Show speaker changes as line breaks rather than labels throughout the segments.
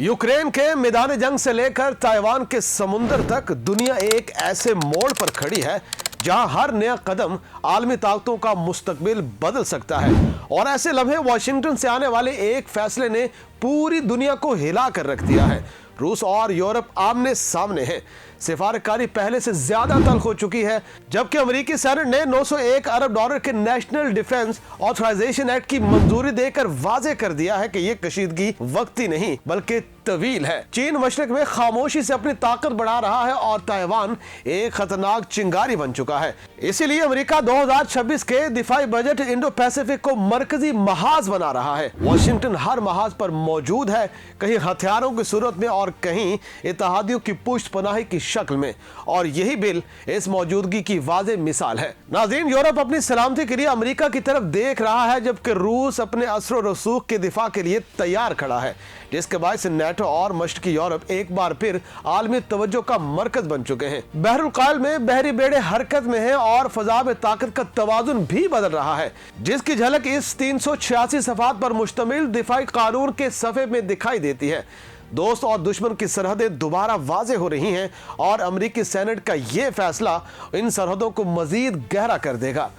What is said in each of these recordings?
Ukraine के मैदान जंग से लेकर ताइवान के समुंदर तक दुनिया एक ऐसे मोड़ पर खड़ी है जहां हर नया कदम आलमी ताकतों का मुस्तकबिल बदल सकता है। और ऐसे लम्हे वाशिंगटन से आने वाले एक फैसले ने पूरी दुनिया को हिला कर रख दिया है। रूस और यूरोप आमने सामने हैं। सिफारतकारी पहले से ज्यादा तल्ख हो चुकी है, जबकि अमेरिकी सेनेट ने 901 अरब डॉलर के नेशनल डिफेंस ऑथराइजेशन एक्ट की मंजूरी देकर वाजे कर दिया है कि यह कशीदगी वक्ती नहीं बल्कि तवील है। चीन मशरक में खामोशी से अपनी ताकत बढ़ा रहा है और ताइवान एक खतरनाक चिंगारी बन चुका है। इसीलिए अमेरिका 2026 के दिफाई बजट इंडो पैसिफिक को मरकजी महाज बना रहा है। वाशिंगटन हर महाज पर मौजूद है, कहीं हथियारों की सूरत में और कहीं इत्तेहादियों की पुष्टपनाही की शक्ल में, और यही बिल इस मौजूदगी की वाज़ेह मिसाल है। नाज़रीन, यूरोप अपनी सलामती के लिए अमेरिका की तरफ देख रहा है, जबकि रूस अपने असर और रसूख के दिफा के लिए तैयार खड़ा है, जिसके बायस नेटो और मशरकी यूरोप एक बार फिर आलमी तवज्जो का मरकज बन चुके हैं। बहरुल काल में बहरी बेड़े हरकत में हैं और फजा में ताकत का तवाजुन भी बदल रहा है, जिसकी झलक इस 386 सफ़हात पर मुश्तमिल दिफाई कानून के सफ़े में दिखाई देती है। दोस्त और दुश्मन की सरहदें दोबारा वाज़ेह हो रही हैं और अमेरिकी सेनेट का ये फैसला इन सरहदों को मजीद गहरा कर देगा।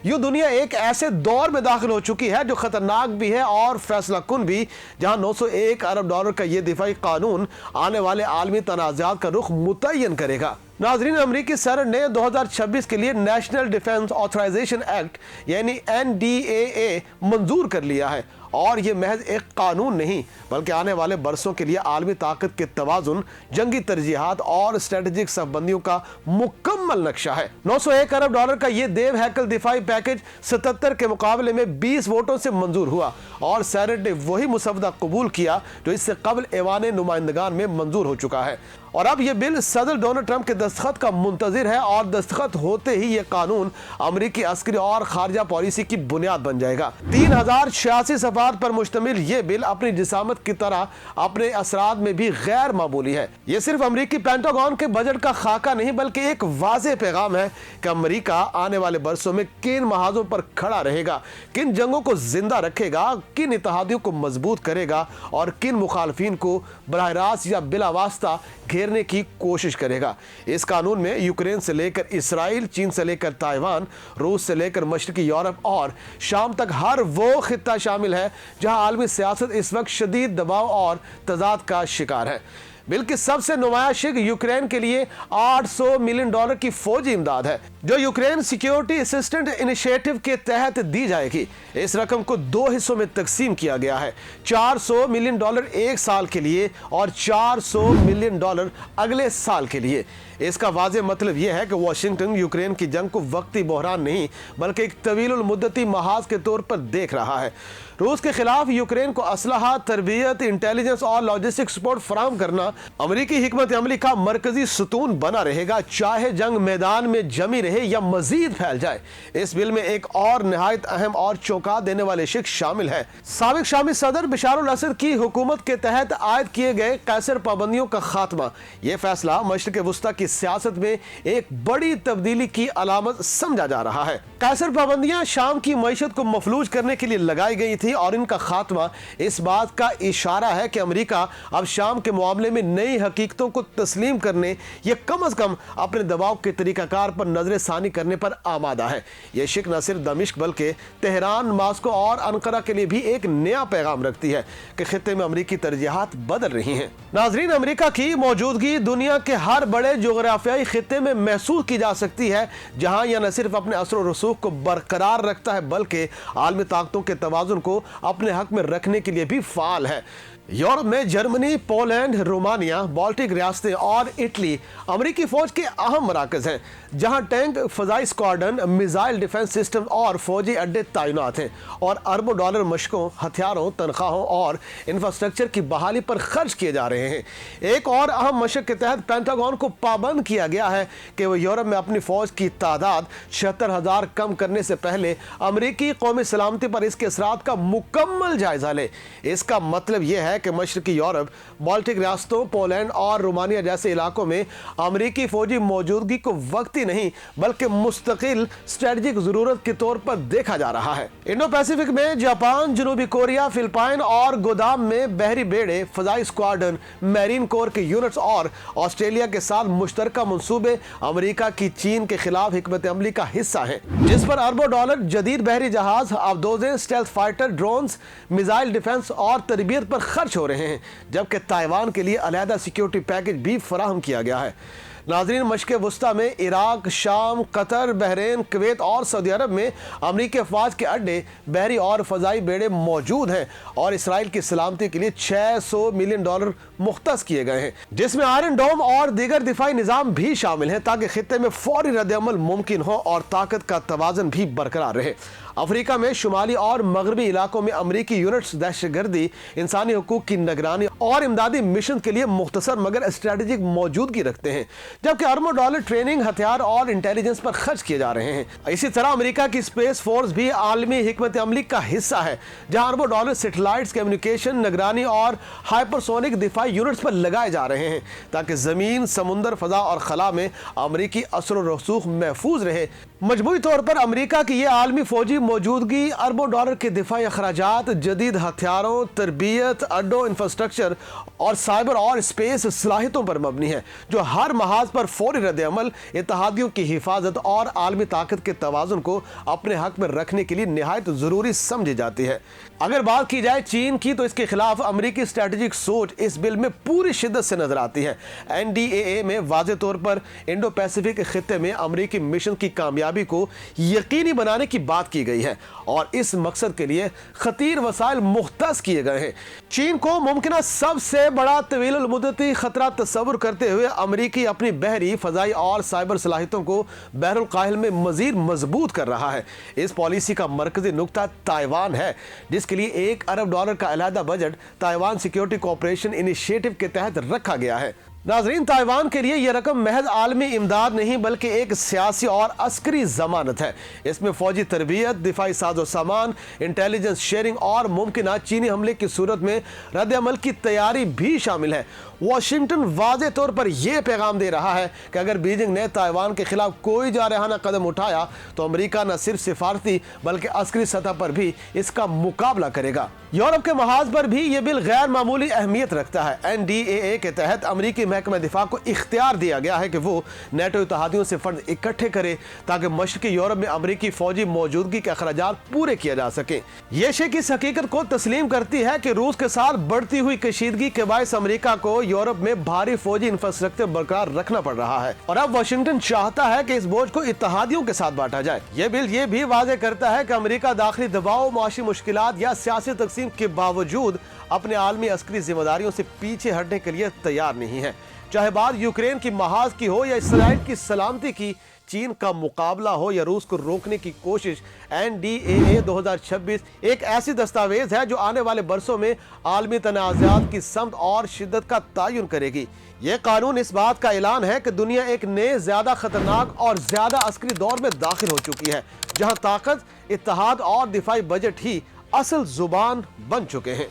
यूं दुनिया एक ऐसे दौर में दाखिल हो चुकी है जो खतरनाक भी है और फैसला कुन भी, जहां 901 अरब डॉलर का ये दिफाई कानून आने वाले आलमी तनाज़ात का रुख मुतय्यन करेगा। नाज़रीन, अमेरिकी सेनेट ने 2026 के लिए नेशनल डिफेंस ऑथराइजेशन एक्ट यानी NDAA मंजूर कर लिया है, और ये महज एक कानून नहीं बल्कि आने वाले बरसों के लिए आलमी ताकत के तवाजुन, जंगी तरजीहात और स्ट्रेटेजिक सफबंदियों का मुकम्मल नक्शा है। 901 अरब डॉलर का ये देव हैकल दिफाई पैकेज 77 के मुकाबले में 20 वोटों से मंजूर हुआ और सेनेट ने वही मुसवदा कबूल किया जो इससे कबल ऐवान नुमाइंदगान में मंजूर हो चुका है। और अब यह बिल सदर डोनाल्ड ट्रंप के दस्तखत का मुंतजिर है और दस्तखत होते ही यह कानून अमेरिकी अस्करी और खारजा पॉलिसी की बुनियाद बन जाएगा। 3086 सफ़हात पर मुश्तमिल यह बिल अपनी जिसामत की तरह अपने असरात में भी गैर मामूली है। यह सिर्फ अमेरिकी पेंटागन के बजट का खाका नहीं बल्कि एक वाज़ेह पैगाम है कि अमेरिका आने वाले बरसों में किन महाजों पर खड़ा रहेगा, किन जंगों को जिंदा रखेगा, किन इत्तेहादियों को मजबूत करेगा और किन मुखालफिन को बराह रास्त या बिला वास्ता घेरने की कोशिश करेगा। इस कानून में यूक्रेन से लेकर इसराइल, चीन से लेकर ताइवान, रूस से लेकर मशरकी यूरोप और शाम तक हर वो खित्ता शामिल है जहां आलमी सियासत इस वक्त शदीद दबाव और तजाद का शिकार है। बिल की सबसे नुमाया शिक यूक्रेन के लिए 800 मिलियन डॉलर की फौजी इमदाद है, जो यूक्रेन सिक्योरिटी असिस्टेंट इनिशिएटिव के तहत दी जाएगी। इस रकम को 2 हिस्सों में तकसीम किया गया है, 400 मिलियन डॉलर एक साल के लिए और 400 मिलियन डॉलर अगले साल के लिए। इसका वाज़ेह मतलब यह है कि वाशिंगटन यूक्रेन की जंग को वक्ती बहरान नहीं बल्कि एक तवील मुद्दती महाज के तौर पर देख रहा है। रूस के खिलाफ यूक्रेन को असलहा, तरबियत, इंटेलिजेंस और लॉजिस्टिक सपोर्ट फराहम करना अमेरिकी हिकमत अमली का मरकजी सतून बना रहेगा, चाहे जंग मैदान में जमी रहे या मजीद फैल जाए। इस बिल में एक और निहायत अहम और चौंका देने वाले शिक शामिल है। साबिक शामी सदर बशार अल असद की हुकूमत के तहत आयद किए गए कैसर पाबंदियों का खात्मा। यह फैसला मशरिक वस्ता की सियासत में एक बड़ी तब्दीली की अलामत समझा जा रहा है। कैसर पाबंदियां शाम की मईशत को मफलूज करने के लिए लगाई गई थी और इनका खात्मा इस बात का इशारा है कि अमेरिका अब शाम के मामले में नई हकीकतों को तस्लीम करने या कम अज कम अपने दबाव के तरीकाकार पर नजर सानी करने पर आमादा है। यह शिक न सिर्फ दमिश्क बल्कि तेहरान, मास्को और अनकरा के लिए भी एक नया पैगाम रखती है कि खित्ते में अमेरिकी तरजीहात बदल रही हैं। नाजरीन, अमेरिका की मौजूदगी दुनिया के हर बड़े जोग्राफियाई खित्ते में महसूस की जा सकती है, जहां यह न सिर्फ अपने असर और रसूख को बरकरार रखता है बल्कि आलमी ताकतों के तवाजुन को अपने हक में रखने के लिए भी फाल है। यूरोप में जर्मनी, पोलैंड, रोमानिया, बाल्टिक रियासतें और इटली अमेरिकी फौज के अहम मराकज हैं, जहां टैंक, फजाई स्क्वाड्रन, मिसाइल डिफेंस सिस्टम और फौजी अड्डे तैनात हैं और अरबों डॉलर मशकों, हथियारों, तनख्वाहों और इंफ्रास्ट्रक्चर की बहाली पर खर्च किए जा रहे हैं। एक और अहम मशक के तहत पेंटागन को पाबंद किया गया है कि वह यूरोप में अपनी फौज की तादाद 76,000 कम करने से पहले अमेरिकी कौमी सलामती पर इसके असरात का मुकम्मल जायजा ले। इसका मतलब यह है कि मशरकी यूरोप, बाल्टिक रियासतों देशों पोलैंड और रोमानिया जैसे इलाकों में अमेरिकी फौजी मौजूदगी को वक्ती नहीं बल्कि मुस्तकिल स्ट्रेटजिक जरूरत के तौर पर देखा जा रहा है। इंडो पैसिफिक में जापान, जनूबी कोरिया, फिलिपाइन और गोदाम में बहरी बेड़े, फजाई स्क्वाड्रन, मैरीन कोर के यूनिट्स और ऑस्ट्रेलिया के साथ मुश्तरका मंसूबे अमेरिका की चीन के खिलाफ हिकमत अमली का हिस्सा है, जिस पर अरबों डॉलर, जदीद बहरी जहाज, अबदोजें, stealth fighter, drones, missile defence और तरबियत पर खर्च हो रहे हैं, जबकि ताइवान के लिए अलहदा सिक्योरिटी पैकेज भी फराहम किया गया है। नाज़रीन, मशक़ वस्ता में इराक, शाम, कतर, बहरीन, कुवैत और सऊदी अरब में अमरीकी अफवाज के अड्डे, बहरी और फ़ज़ाई बेड़े मौजूद हैं और इसराइल की सलामती के लिए $600 मिलियन मुख्तस किए गए हैं, जिसमें आयरन डोम और दीगर दिफाई निज़ाम भी शामिल हैं ताकि खित्ते में फौरी रद्द-ए-अमल मुमकिन हो और ताकत का तवाज़न भी बरकरार रहे। अफ्रीका में शुमाली और मगरबी इलाकों में अमरीकी यूनिट्स दहशतगर्दी, इंसानी हुकूक की निगरानी और इमदादी मिशन के लिए मुख्तसर मगर स्ट्रेटेजिक मौजूदगी रखते हैं, जबकि अरबों डॉलर ट्रेनिंग, हथियार और इंटेलिजेंस पर खर्च किए जा रहे हैं। इसी तरह अमेरिका की स्पेस फोर्स भी आलमी हिकमत अमली का हिस्सा है, जहां अरबों डॉलर सैटेलाइट्स, कम्युनिकेशन, निगरानी और हाइपरसोनिक दिफाई यूनिट्स पर लगाए जा रहे हैं ताकि जमीन, समुंदर, फजा और खला में अमरीकी असर और रसूख महफूज रहे। मजमूई तौर पर अमेरिका की यह आलमी फौजी मौजूदगी अरबों डॉलर के दिफाई अखराजात, जदीद हथियारों, तरबियत, अड्डों, इंफ्रास्ट्रक्चर और साइबर और स्पेस सलाहियतों पर मबनी है, जो हर महाज पर फौरी रद्द-ए-अमल, इत्तेहादियों की हिफाजत और आलमी ताकत के तवाज़ुन को अपने हक में रखने के लिए निहायत ज़रूरी समझी जाती है। अगर बात की जाए चीन की, तो इसके खिलाफ अमरीकी स्ट्रेटेजिक सोच इस बिल में पूरी शिद्दत से नजर आती है। NDAA में वाज़े तौर पर इंडो पैसिफिक खित्ते में अमरीकी मिशन की कामयाबी को यकीनी बनाने की बात की गई है और इस मकसद के लिए खतीर वसाइल मुख्तस किए गए हैं। चीन को मुमकिन सबसे बड़ा तवील मुद्दती खतरा तस्वुर करते हुए अमरीकी अपनी बहरी, फजाई और साइबर सलाहियतों को बहरुल काहिल में मजीद मजबूत कर रहा है। इस पॉलिसी का मरकजी नुक्ता ताइवान है, जिसके लिए $1 अरब का अलहदा budget Taiwan security cooperation initiative के तहत रखा गया है। नाज़रीन, ताइवान के लिए यह रकम महज आलमी इमदाद नहीं बल्कि एक सियासी और अस्करी जमानत है। इसमें फौजी तरबियत, दिफाई साजो सामान, इंटेलिजेंस शेयरिंग और मुमकिन चीनी हमले की सूरत में रद्द-ए-अमल की तैयारी भी शामिल है। वाशिंगटन वाज़े तौर पर यह पैगाम दे रहा है कि अगर बीजिंग ने ताइवान के खिलाफ कोई जारहाना कदम उठाया तो अमेरिका न सिर्फ सिफारती बल्कि अस्करी सतह पर भी इसका मुकाबला करेगा। यूरोप के महाज पर भी यह बिल गैर मामूली अहमियत रखता है। NDAA के तहत अमरीकी महकमा दिफा को इख्तियार दिया गया है कि वो नेटो इत्तेहादियों से फंड इकट्ठे करे ताकि मशरकी यूरोप में अमरीकी फौजी मौजूदगी के अखराजात पूरे किए जा सके। ये शेख इस हकीकत को तस्लीम करती है कि रूस के साथ बढ़ती हुई कशीदगी के बायस अमरीका को यूरोप में भारी फौजी इंफ्रास्ट्रक्चर बरकरार रखना पड़ रहा है और अब वाशिंगटन चाहता है कि इस बोझ को इत्तेहादियों के साथ बांटा जाए। यह बिल ये भी वाज़े करता है कि अमरीका दाखिली दबाव, माशी मुश्किलात या सियासी तकसीम के बावजूद अपने आलमी अस्करी जिम्मेदारियों से पीछे हटने के लिए तैयार नहीं है। चाहे बात यूक्रेन की महाज की हो या इसराइल की सलामती की, चीन का मुकाबला हो या रूस को रोकने की कोशिश, NDAA 2026 एक ऐसी दस्तावेज है जो आने वाले बरसों में आलमी तनाज़ात की समत और शिद्दत का तयन करेगी। यह कानून इस बात का ऐलान है कि दुनिया एक नए, ज्यादा खतरनाक और ज्यादा अस्करी दौर में दाखिल हो चुकी है, जहां ताकत, इत्तेहाद और दिफाई बजट ही असल जुबान बन चुके हैं।